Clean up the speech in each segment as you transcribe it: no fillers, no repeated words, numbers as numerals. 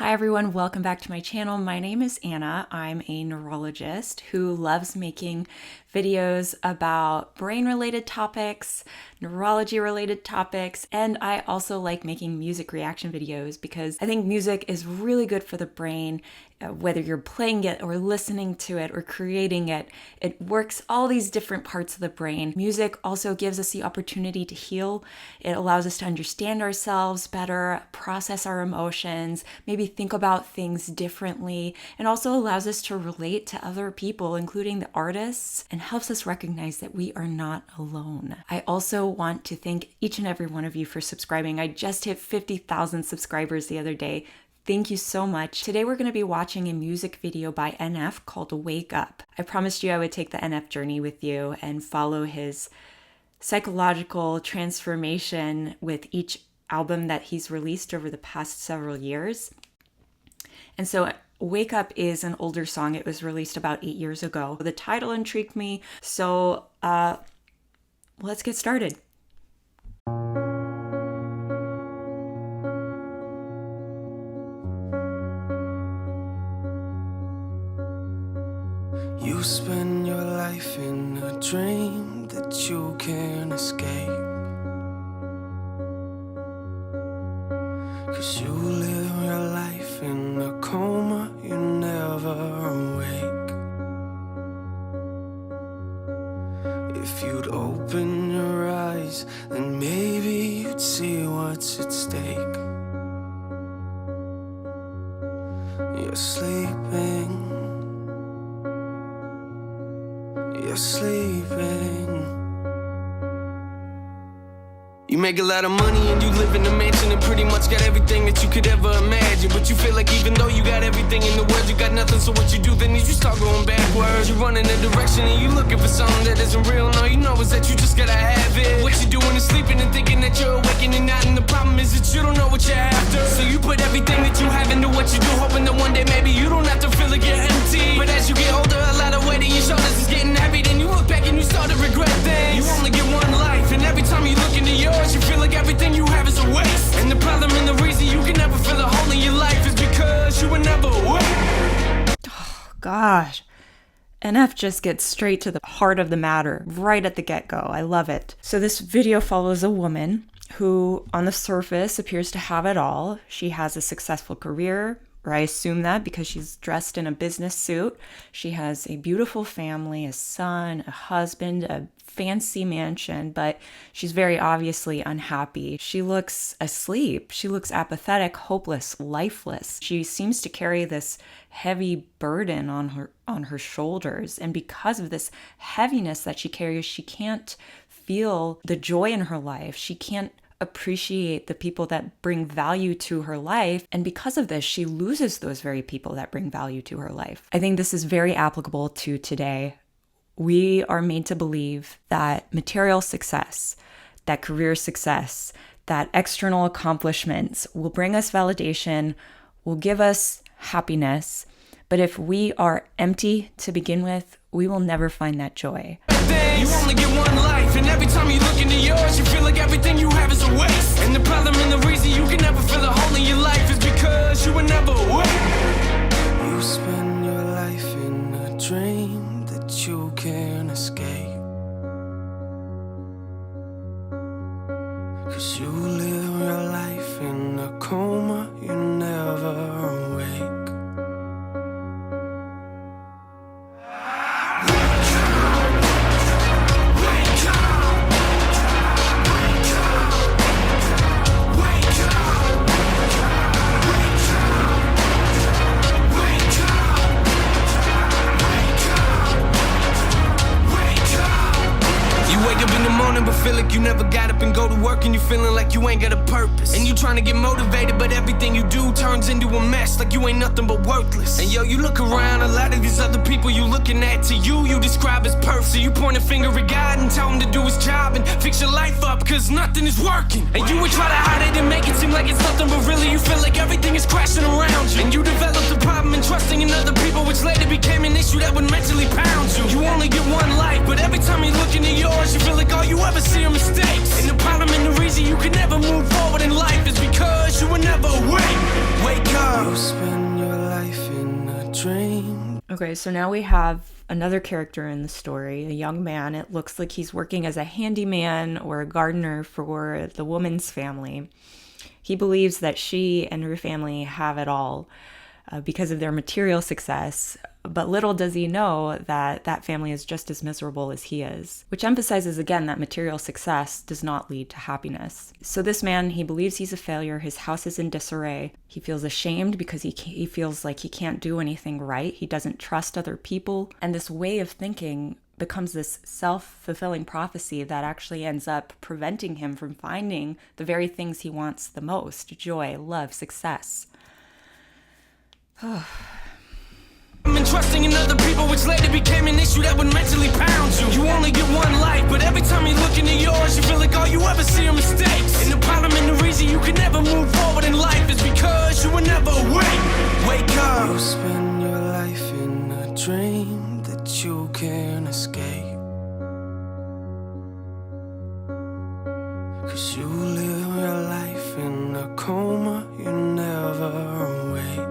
Hi everyone, welcome back to my channel. My name is Anna. I'm a neurologist who loves making videos about brain-related topics, neurology-related topics, and I also like making music reaction videos because I think music is really good for the brain. Whether you're playing it or listening to it or creating it, it works all these different parts of the brain. Music also gives us the opportunity to heal. It allows us to understand ourselves better, process our emotions, maybe think about things differently, and also allows us to relate to other people, including the artists, and helps us recognize that we are not alone. I also want to thank each and every one of you for subscribing. I just hit 50,000 subscribers the other day. Thank you so much. Today we're going to be watching a music video by NF called Wake Up. I promised you I would take the NF journey with you and follow his psychological transformation with each album that he's released over the past several years. And so Wake Up is an older song. It was released about 8 years ago. The title intrigued me, so let's get started. You spend your life in a dream that you can't escape, 'cause you live your life in a coma, you never awake. If you'd open your eyes, then maybe you'd see what's at stake. You're sleeping. You're sleeping. You make a lot of money and you live in a mansion and pretty much got everything that you could ever imagine. But you feel like even though you got everything in the world, you got nothing. So what you do then is you start going backwards. You run in a direction and you looking for something that isn't real. No, you know is that you just gotta have it. What you doing is sleeping and thinking that you're awakening and not. And the problem is that you don't know what you're after. So you put everything that you have into what you do, hoping that one day maybe you don't have to feel like you're empty. But as you get older, a lot of weight in your shoulders is getting heavy. Then you look back and you start to regret things. You only get one life, and every time you look into yours, you feel like everything you have is a waste. And the problem and the reason you can never feel a hole in your life is because you were never awake. Oh, gosh. NF just gets straight to the heart of the matter right at the get-go. I love it. So this video follows a woman who, on the surface, appears to have it all. She has a successful career, or I assume that because she's dressed in a business suit. She has a beautiful family, a son, a husband, a fancy mansion, but she's very obviously unhappy. She looks asleep. She looks apathetic, hopeless, lifeless. She seems to carry this heavy burden on her shoulders. And because of this heaviness that she carries, she can't feel the joy in her life. She can't appreciate the people that bring value to her life. And because of this, she loses those very people that bring value to her life. I think this is very applicable to today. We are made to believe that material success, that career success, that external accomplishments will bring us validation, will give us happiness. But if we are empty to begin with, we will never find that joy. You only get one life, and every time you look into yours, you feel like everything you have is a waste. And the problem and the reason you can never feel a hole in your life is because you were never awake. You spend your life in a dream that you can't escape, 'cause you live your life in a coma, you never awake. But feel like you never got up and go to work, and you feeling like you ain't got a purpose. And you trying to get motivated, but everything you do turns into a mess, like you ain't nothing but worthless. And yo, you look around, a lot of these other people you looking at, to you describe as perfect. So you point a finger at God and tell him to do his job and fix your life up, 'cause nothing is working. And you would try to hide it and make it seem like it's nothing, but really you feel like everything is crashing around you. And you developed a problem in trusting in other people, which later became an issue that would mentally pound you. You only get one life, but every time you look into yours, you feel like all you ever see are mistakes. And the problem and the reason you can never move forward in life is because you were never awake. Wake up. spend your life in a dream. Okay, so now we have another character in the story, a young man. It looks like he's working as a handyman or a gardener for the woman's family. He believes that she and her family have it all because of their material success, but little does he know that that family is just as miserable as he is, which emphasizes again that material success does not lead to happiness. So this man, he believes he's a failure. His house is in disarray. He feels ashamed because he feels like he can't do anything right. He doesn't trust other people. And this way of thinking becomes this self-fulfilling prophecy that actually ends up preventing him from finding the very things he wants the most: joy, love, success. I'm trusting in other people, which later became an issue that would mentally pound you. You only get one life, but every time you look into yours, you feel like all you ever see are mistakes. And the problem and the reason you can never move forward in life is because you were never awake. Wake up. You spend your life in a dream that you can't escape. 'Cause you live your life in a coma, you never awake.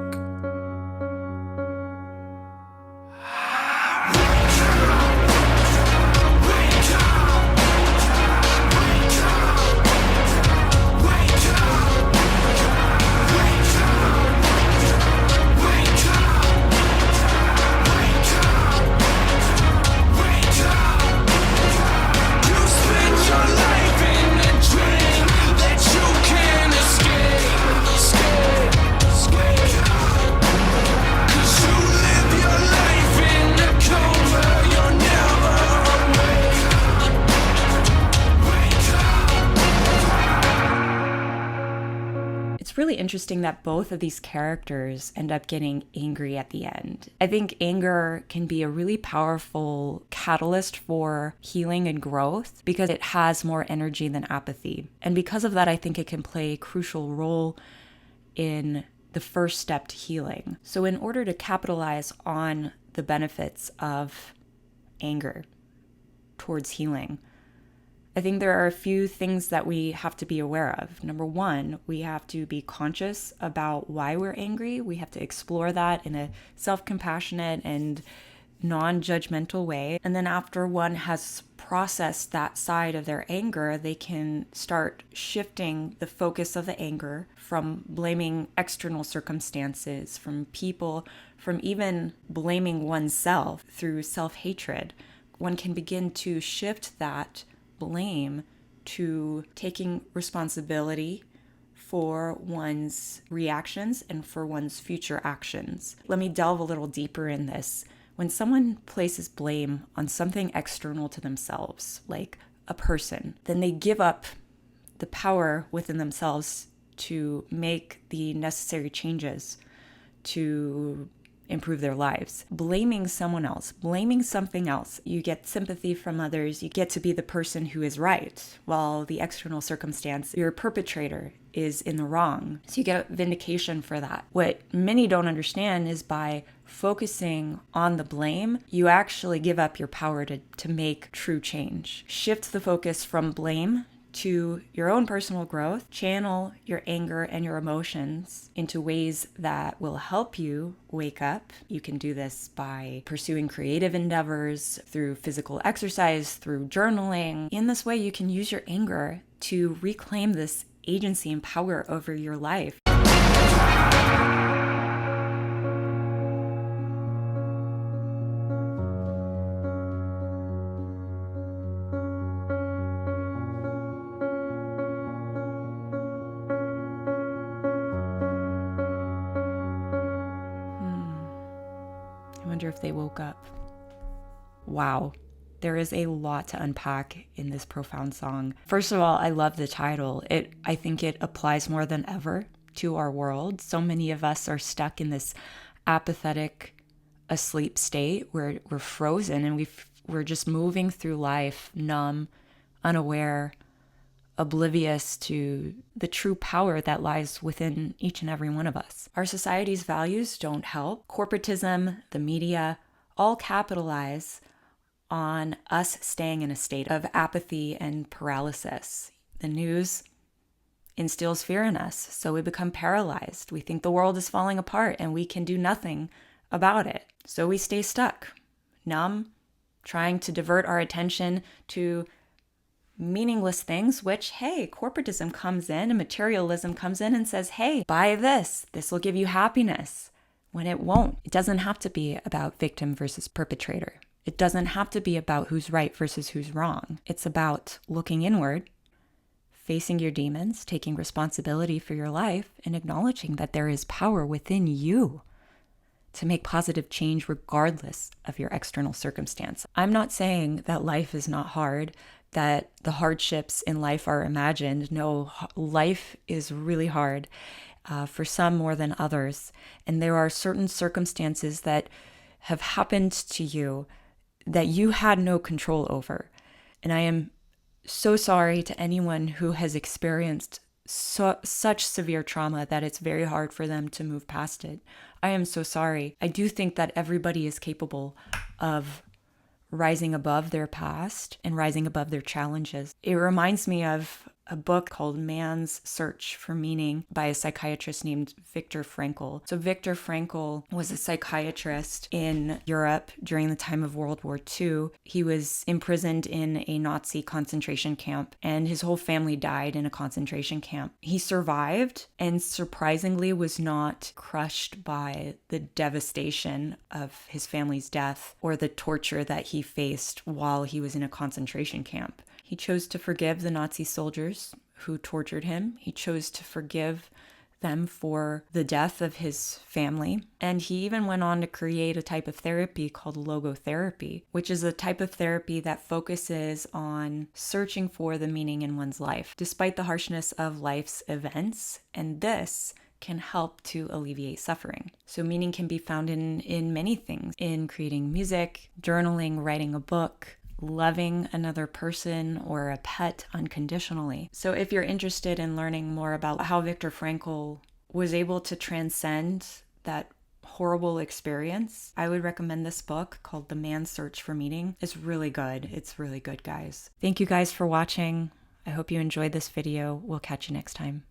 It's really interesting that both of these characters end up getting angry at the end. I think anger can be a really powerful catalyst for healing and growth because it has more energy than apathy. And because of that, I think it can play a crucial role in the first step to healing. So in order to capitalize on the benefits of anger towards healing, I think there are a few things that we have to be aware of. Number one, we have to be conscious about why we're angry. We have to explore that in a self-compassionate and non-judgmental way. And then after one has processed that side of their anger, they can start shifting the focus of the anger from blaming external circumstances, from people, from even blaming oneself through self-hatred. One can begin to shift that blame to taking responsibility for one's reactions and for one's future actions. Let me delve a little deeper in this. When someone places blame on something external to themselves, like a person, then they give up the power within themselves to make the necessary changes to improve their lives. Blaming someone else, blaming something else, you get sympathy from others, you get to be the person who is right, while the external circumstance, your perpetrator, is in the wrong. So you get vindication for that. What many don't understand is by focusing on the blame, you actually give up your power to make true change. Shift the focus from blame to your own personal growth, channel your anger and your emotions into ways that will help you wake up. You can do this by pursuing creative endeavors, through physical exercise, through journaling. In this way, you can use your anger to reclaim this agency and power over your life. I wonder if they woke up. Wow. There is a lot to unpack in this profound song. First of all, I love the title. I think it applies more than ever to our world. So many of us are stuck in this apathetic, asleep state where we're frozen and we're just moving through life, numb, unaware, oblivious to the true power that lies within each and every one of us. Our society's values don't help. Corporatism, the media, all capitalize on us staying in a state of apathy and paralysis. The news instills fear in us. So we become paralyzed. We think the world is falling apart and we can do nothing about it. So we stay stuck, numb, trying to divert our attention to meaningless things, which, hey, corporatism comes in and materialism comes in and says, hey, buy this. This will give you happiness, when it won't. It doesn't have to be about victim versus perpetrator. It doesn't have to be about who's right versus who's wrong. It's about looking inward, facing your demons, taking responsibility for your life, and acknowledging that there is power within you to make positive change regardless of your external circumstance. I'm not saying that life is not hard, that the hardships in life are imagined. No, life is really hard, for some more than others. And there are certain circumstances that have happened to you that you had no control over. And I am so sorry to anyone who has experienced such severe trauma that it's very hard for them to move past it. I am so sorry. I do think that everybody is capable of rising above their past and rising above their challenges. It reminds me of a book called Man's Search for Meaning by a psychiatrist named Viktor Frankl. So Viktor Frankl was a psychiatrist in Europe during the time of World War II. He was imprisoned in a Nazi concentration camp, and his whole family died in a concentration camp. He survived and surprisingly was not crushed by the devastation of his family's death or the torture that he faced while he was in a concentration camp. He chose to forgive the Nazi soldiers who tortured him. He chose to forgive them for the death of his family. And he even went on to create a type of therapy called logotherapy, which is a type of therapy that focuses on searching for the meaning in one's life, despite the harshness of life's events. And this can help to alleviate suffering. So meaning can be found in many things, in creating music, journaling, writing a book, loving another person or a pet unconditionally. So if you're interested in learning more about how Viktor Frankl was able to transcend that horrible experience, I would recommend this book called The Man's Search for Meaning. It's really good. It's really good, guys. Thank you guys for watching. I hope you enjoyed this video. We'll catch you next time.